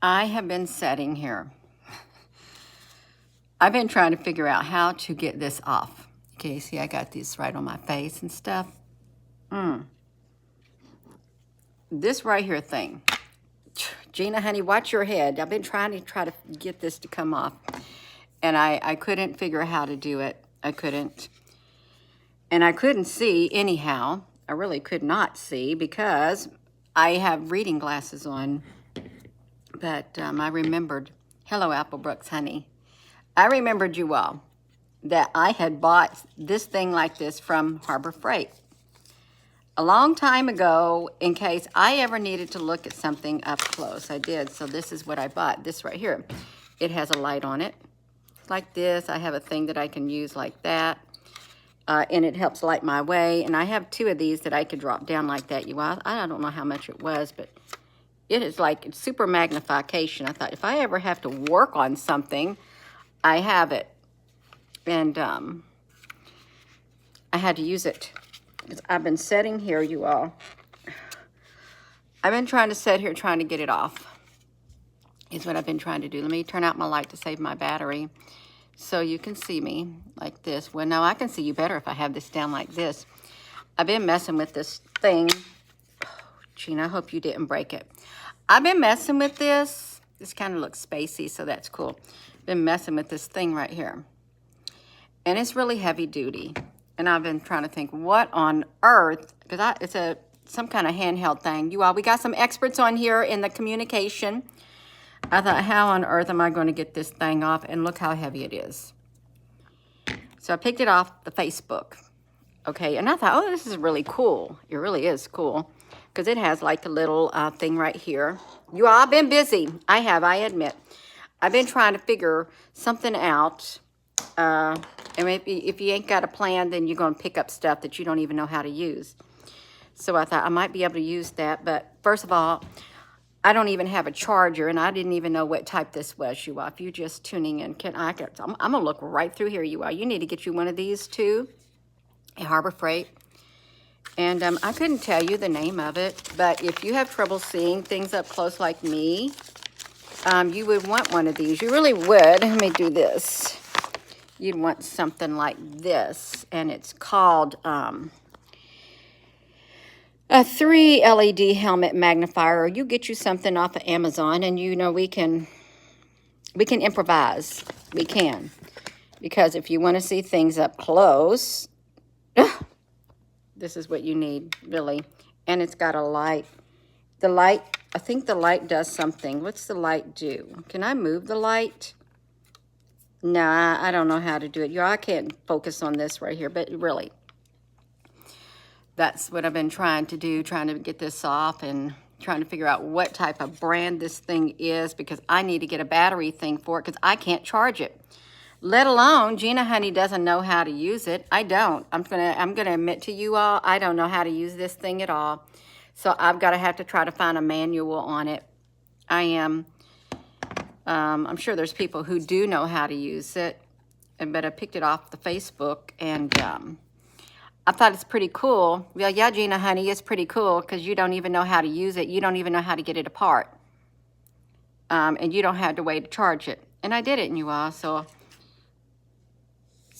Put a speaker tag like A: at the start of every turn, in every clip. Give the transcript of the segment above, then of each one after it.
A: I have been sitting here. I've been trying to figure out how to get this off. Okay, see, I got these right on my face and stuff. This right here thing. Gina, honey, watch your head. I've been trying to get this to come off. And I couldn't figure out how to do it. I couldn't. And I couldn't see anyhow. I really could not see because I have reading glasses on. But I remembered, hello, Applebrooks, honey. I remembered you all that I had bought this thing like this from Harbor Freight a long time ago in case I ever needed to look at something up close. I did, so this is what I bought, this right here. It has a light on it, like this. I have a thing that I can use like that, and it helps light my way. And I have two of these that I could drop down like that. You all, I don't know how much it was, but it is like super magnification. I thought if I ever have to work on something, I have it. And I had to use it. I've been sitting here, you all. I've been trying to sit here trying to get it off. Is what I've been trying to do. Let me turn out my light to save my battery so you can see me like this. Well, no, I can see you better if I have this down like this. I've been messing with this thing. Oh, Gina, I hope you didn't break it. I've been messing with this. This kind of looks spacey, so that's cool. Been messing with this thing right here. And it's really heavy duty. And I've been trying to think, what on earth, because it's some kind of handheld thing. You all, we got some experts on here in the communication. I thought, how on earth am I going to get this thing off? And look how heavy it is. So I picked it off the Facebook. Okay, and I thought, oh, this is really cool. It really is cool. Because it has like a little thing right here. You all, I've been busy. I admit. I've been trying to figure something out. And maybe if you ain't got a plan, then you're going to pick up stuff that you don't even know how to use. So I thought I might be able to use that. But first of all, I don't even have a charger, and I didn't even know what type this was, you all. If you're just tuning in, I'm going to look right through here, you all. You need to get you one of these, too, at Harbor Freight. And I couldn't tell you the name of it, but if you have trouble seeing things up close like me, you would want one of these. You really would. Let me do this. You'd want something like this, and it's called a 3 LED helmet magnifier. Or you get you something off of Amazon, and you know we can improvise. We can, because if you want to see things up close, this is what you need, really. And it's got a light. The light, I think the light does something. What's the light do? Can I move the light? No, I don't know how to do it. Yeah, I can't focus on this right here, but really, that's what I've been trying to do, trying to get this off and trying to figure out what type of brand this thing is, because I need to get a battery thing for it because I can't charge it. Let alone, Gina Honey doesn't know how to use it. I don't. I'm gonna admit to you all, I don't know how to use this thing at all. So I've got to have to try to find a manual on it. I'm sure there's people who do know how to use it, but I picked it off the Facebook, and I thought it's pretty cool. Well, yeah, Gina Honey, it's pretty cool because you don't even know how to use it. You don't even know how to get it apart, and you don't have to wait to charge it. And I did it, and you all, so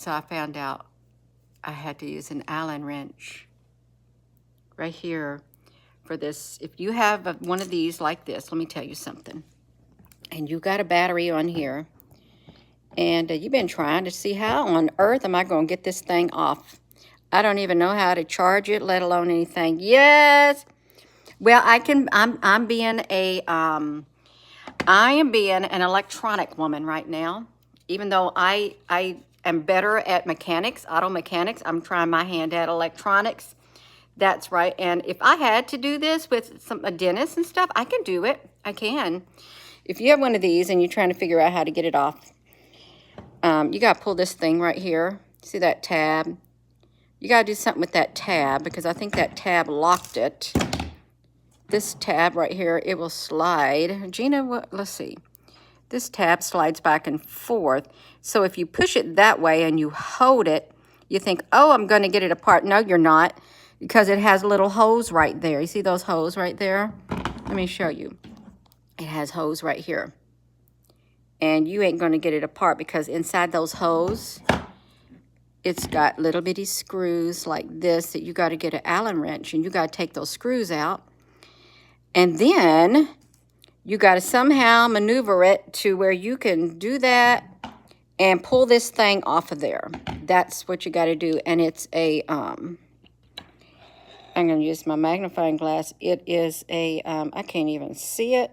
A: I found out I had to use an Allen wrench right here for this. If you have one of these like this, let me tell you something. And you got a battery on here, and you've been trying to see how on earth am I going to get this thing off. I don't even know how to charge it, let alone anything. Yes. Well, I am being an electronic woman right now. Even though I am better at mechanics, auto mechanics, I'm trying my hand at electronics. That's right. And if I had to do this with a dentist and stuff, I can do it. I can. If you have one of these and you're trying to figure out how to get it off, you got to pull this thing right here. See that tab? You got to do something with that tab because I think that tab locked it. This tab right here, it will slide. Gina, let's see. This tab slides back and forth. So if you push it that way and you hold it, you think, oh, I'm going to get it apart. No, you're not, because it has little holes right there. You see those holes right there? Let me show you. it has hose right here. And you ain't going to get it apart because inside those hose, it's got little bitty screws like this that you got to get an Allen wrench, and you got to take those screws out. And then you got to somehow maneuver it to where you can do that and pull this thing off of there. That's what you got to do. And it's a, I'm going to use my magnifying glass. It is a, I can't even see it.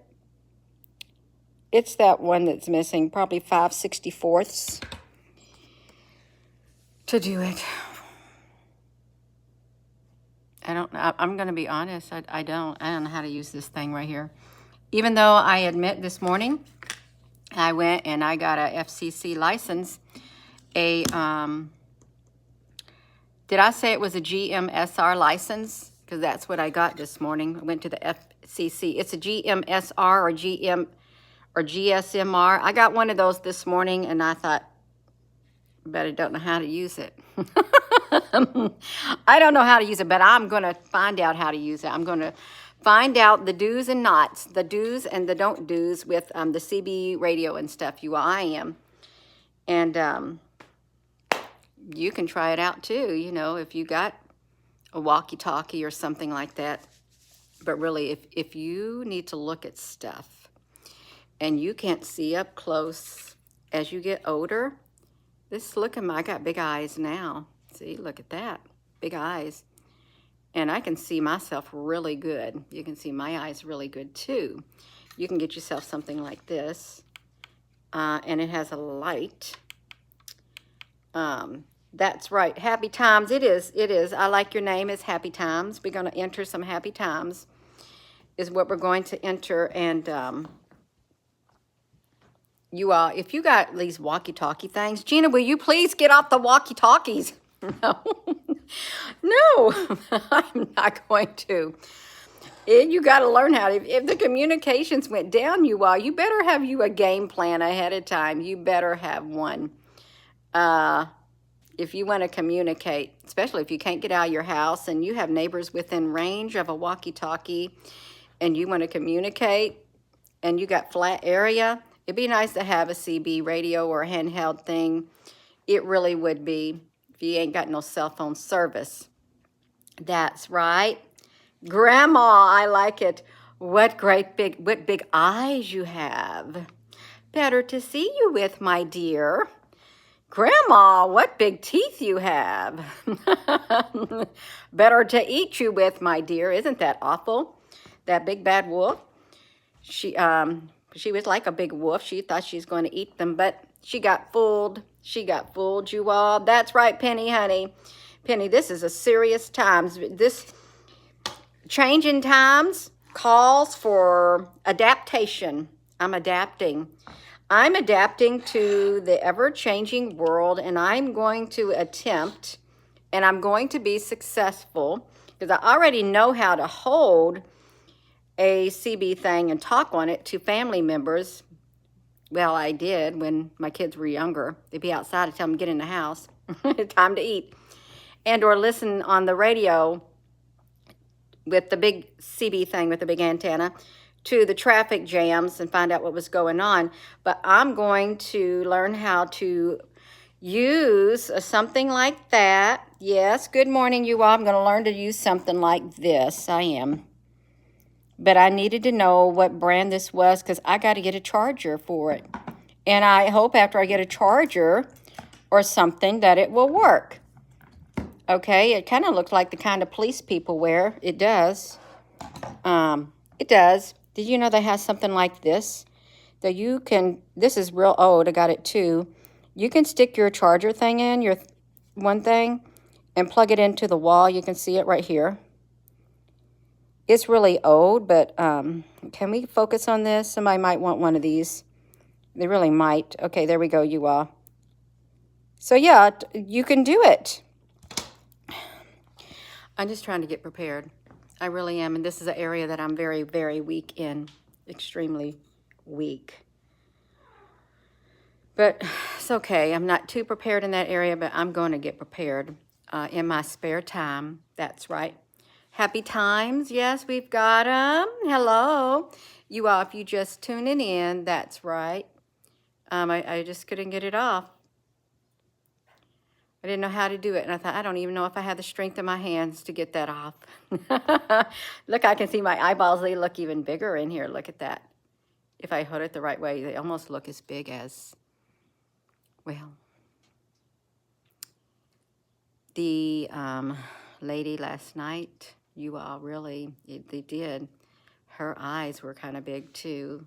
A: It's that one that's missing, probably 5/64 to do it. I don't know. I'm going to be honest. I don't know how to use this thing right here. Even though I admit this morning, I went and I got a FCC license. Did I say it was a GMSR license? Because that's what I got this morning. I went to the FCC. It's a GMSR or GSMR. I got one of those this morning, and I thought, but I don't know how to use it. I don't know how to use it, but I'm going to find out how to use it. I'm going to find out the do's and nots, the do's and the don't do's with the CB radio and stuff. I am. And you can try it out too, you know, if you got a walkie-talkie or something like that. But really, if you need to look at stuff and you can't see up close as you get older, look at I got big eyes now. See, look at that, big eyes. And I can see myself really good. You can see my eyes really good too. You can get yourself something like this. And it has a light. That's right, Happy Times. It is. I like your name. It's Happy Times. We're going to enter some Happy Times is what we're going to enter. And you all, if you got these walkie-talkie things, Gina, will you please get off the walkie-talkies? No, no, I'm not going to. You got to learn how to, if the communications went down, you better have you a game plan ahead of time. You better have one. If you want to communicate, especially if you can't get out of your house and you have neighbors within range of a walkie-talkie and you want to communicate and you got flat area, it'd be nice to have a CB radio or a handheld thing. It really would be if you ain't got no cell phone service. That's right. Grandma, I like it. What big eyes you have. Better to see you with, my dear. Grandma, what big teeth you have. Better to eat you with, my dear. Isn't that awful? That big bad wolf. She was like a big wolf. She thought she was going to eat them, but she got fooled. She got fooled, you all. That's right, Penny, honey. Penny, this is a serious times. This changing times calls for adaptation. I'm adapting. I'm adapting to the ever-changing world, and I'm going to attempt, and I'm going to be successful, because I already know how to hold a CB thing and talk on it to family members. Well, I did when my kids were younger. They'd be outside, I'd tell them, get in the house. Time to eat. And or listen on the radio with the big CB thing with the big antenna to the traffic jams and find out what was going on. But I'm going to learn how to use something like that. Yes, good morning, you all. I'm going to learn to use something like this. I am. But I needed to know what brand this was because I got to get a charger for it. And I hope after I get a charger or something that it will work. Okay, it kind of looks like the kind of police people wear. It does. It does. Did you know they have something like this? That you can, this is real old. I got it too. You can stick your charger thing in, your one thing, and plug it into the wall. You can see it right here. It's really old, but can we focus on this? Somebody might want one of these. They really might. Okay, there we go, you all. So yeah, you can do it. I'm just trying to get prepared. I really am, and this is an area that I'm very, very weak in. Extremely weak. But it's okay. I'm not too prepared in that area, but I'm going to get prepared in my spare time. That's right. Happy times. Yes, we've got them. Hello. You all, if you just tuning in, that's right. I just couldn't get it off. I didn't know how to do it. And I thought, I don't even know if I have the strength in my hands to get that off. Look, I can see my eyeballs. They look even bigger in here. Look at that. If I hold it the right way, they almost look as big as, well, the lady last night. You all really, they did. Her eyes were kind of big too.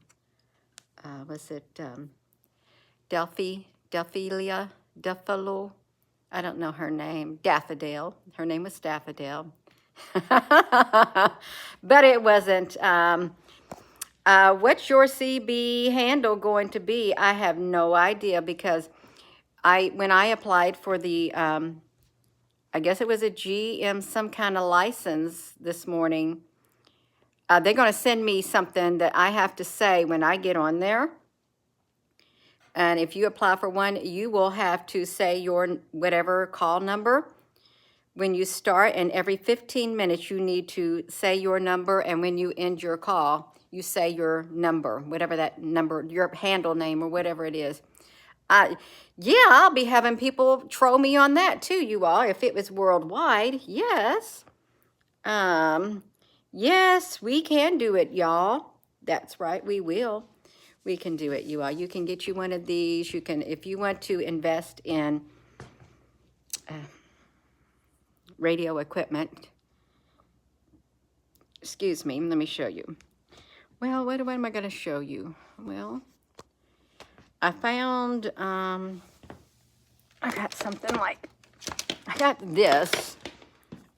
A: Was it Delphilia? I don't know her name. Daffodil. Her name was Daffodil. But it wasn't. What's your CB handle going to be? I have no idea, because when I applied for the, I guess it was a GM, some kind of license this morning, they're going to send me something that I have to say when I get on there. And if you apply for one, you will have to say your whatever call number when you start. And every 15 minutes, you need to say your number. And when you end your call, you say your number, whatever that number, your handle name or whatever it is. Yeah, I'll be having people troll me on that too, you all, if it was worldwide. Yes. Yes, we can do it, y'all. That's right, we will. We can do it, you all. You can get you one of these. You can, if you want to invest in radio equipment. Excuse me, let me show you. Well, what am I going to show you? Well, I found, I got something like, I got this.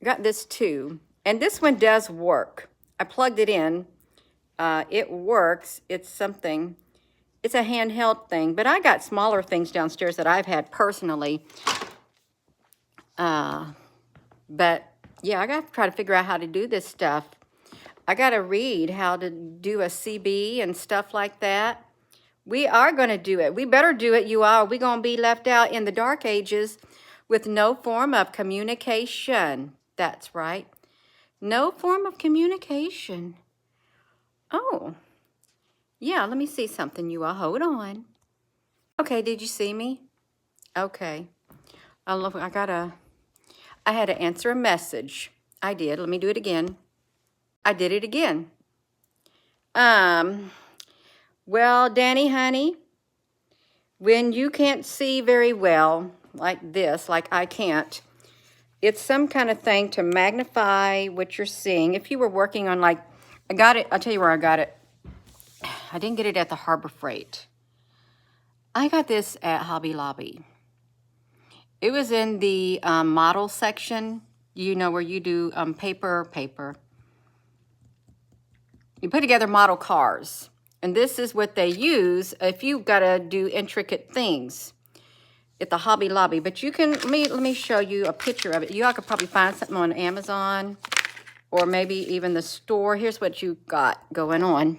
A: I got this too. And this one does work. I plugged it in. It works. It's something, it's a handheld thing, but I got smaller things downstairs that I've had personally. But yeah, I got to try to figure out how to do this stuff. I got to read how to do a CB and stuff like that. We are going to do it. We better do it, you all. We're going to be left out in the dark ages with no form of communication. That's right. No form of communication. Oh, yeah, let me see something, you all. Hold on. Okay, did you see me? Okay. I had to answer a message. I did. Let me do it again. I did it again. Well, Danny, honey, when you can't see very well, like this, like I can't, it's some kind of thing to magnify what you're seeing. If you were working on, like, I got it, I'll tell you where I got it. I didn't get it at the Harbor Freight. I got this at Hobby Lobby. It was in the model section, you know, where you do paper. You put together model cars. And this is what they use if you've got to do intricate things at the Hobby Lobby. But you can, let me show you a picture of it. You all could probably find something on Amazon or maybe even the store. Here's what you got going on.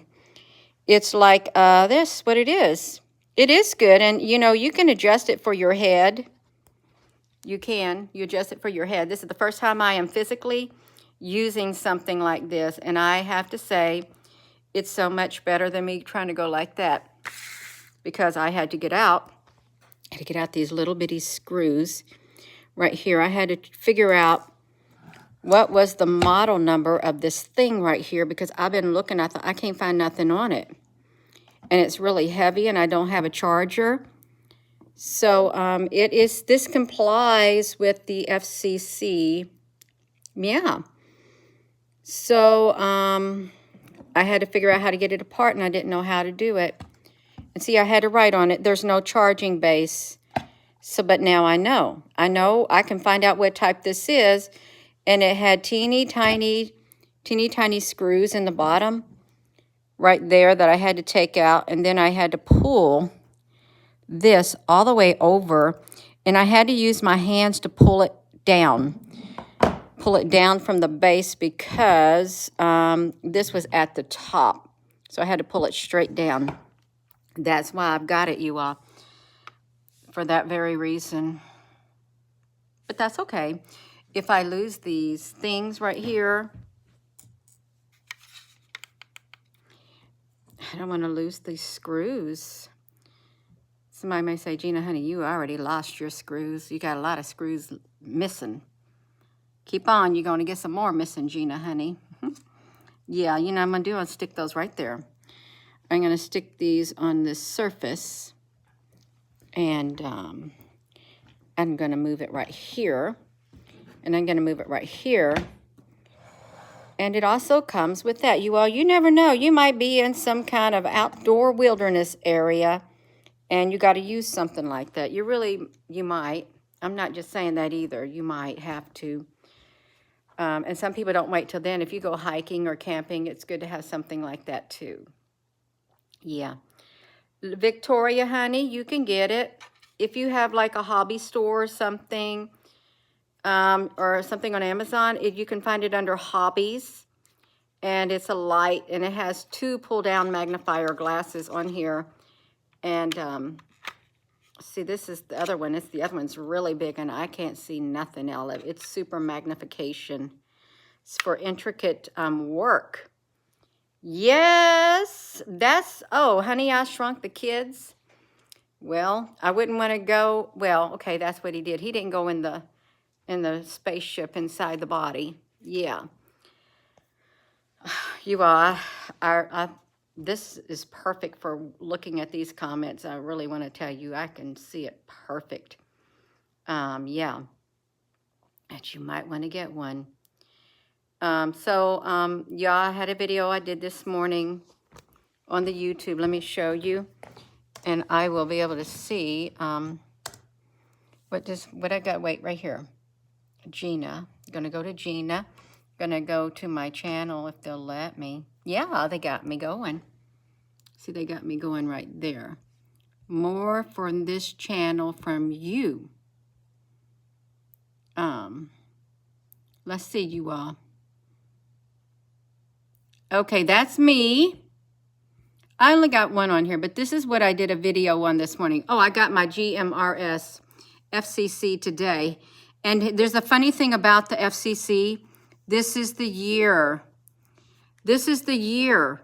A: It's like this, what it is. It is good. And, you know, you can adjust it for your head. You can. You adjust it for your head. This is the first time I am physically using something like this. And I have to say, it's so much better than me trying to go like that, because I had to get out these little bitty screws right here. I had to figure out what was the model number of this thing right here, because I've been looking, I thought I can't find nothing on it. And it's really heavy and I don't have a charger. So this complies with the FCC. Yeah. So, I had to figure out how to get it apart, and I didn't know how to do it. And see, I had to write on it, there's no charging base. So, but now I know. I can find out what type this is. And it had teeny tiny screws in the bottom right there that I had to take out. And then I had to pull this all the way over. And I had to use my hands to pull it down. Pull it down from the base, because this was at the top. So I had to pull it straight down. That's why I've got it, you all, for that very reason. But that's okay. If I lose these things right here, I don't want to lose these screws. Somebody may say, Gina, honey, you already lost your screws. You got a lot of screws missing. Keep on. You're going to get some more missing, Gina, honey. Yeah, you know what I'm going to do? I'll stick those right there. I'm going to stick these on this surface. And I'm going to move it right here. And I'm going to move it right here. And it also comes with that. You never know. You might be in some kind of outdoor wilderness area. And you got to use something like that. You might. I'm not just saying that either. You might have to. And some people don't wait till then. If you go hiking or camping, it's good to have something like that too. Yeah. Victoria, honey, you can get it. If you have like a hobby store or something on Amazon, you can find it under hobbies. And it's a light, and it has 2 pull-down magnifier glasses on here. And see, this is the other one. The other one's really big, and I can't see nothing out of it. It's super magnification. It's for intricate work. Yes, oh, Honey, I Shrunk the Kids. Well, I wouldn't want to go. Well, okay, that's what he did. He didn't go in the spaceship inside the body. Yeah. You are. This is perfect for looking at these comments. I really want to tell you, I can see it perfect. Yeah. That you might want to get one. Yeah, I had a video I did this morning on the YouTube. Let me show you. And I will be able to see what I got. Wait, right here. Gina. I'm going to go to Gina. Going to go to my channel if they'll let me. Yeah, they got me going. See, they got me going right there. More from this channel from you. Let's see, you all. Okay, that's me. I only got one on here, but this is what I did a video on this morning. Oh, I got my GMRS FCC today. And there's a funny thing about the FCC. This is the year. This is the year.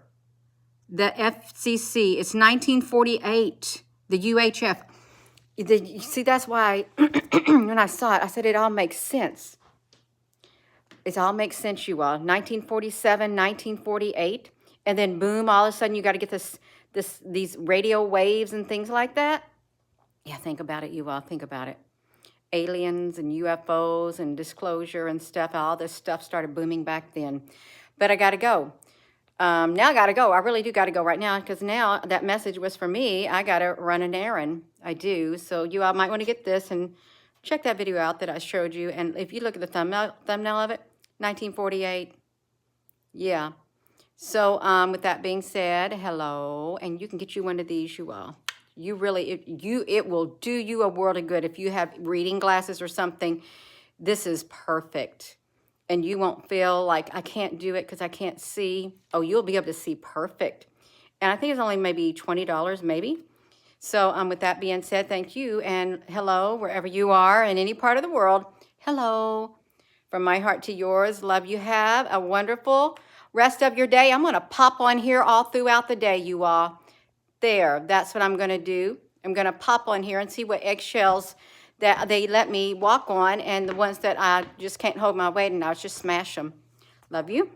A: The FCC. It's 1948. The UHF. See, that's why when I saw it, I said it all makes sense. It all makes sense, you all. 1947, 1948. And then boom, all of a sudden you got to get these radio waves and things like that. Yeah, think about it, you all. Think about it. Aliens and UFOs and disclosure and stuff. All this stuff started booming back then. But I got to go. Now I got to go. I really do got to go right now because now that message was for me. I got to run an errand. I do. So you all might want to get this and check that video out that I showed you. And if you look at the thumbnail of it, 1948. Yeah. So with that being said, hello. And you can get you one of these, you all. You really, it will do you a world of good. If you have reading glasses or something, this is perfect. And you won't feel like I can't do it because I can't see. Oh, you'll be able to see perfect. And I think it's only maybe $20, maybe. So with that being said, thank you. And hello, wherever you are in any part of the world. Hello. From my heart to yours, love you. Have a wonderful rest of your day. I'm going to pop on here all throughout the day, you all. There, that's what I'm going to do. I'm going to pop on here and see what eggshells that they let me walk on, and the ones that I just can't hold my weight, and I'll just smash them. Love you.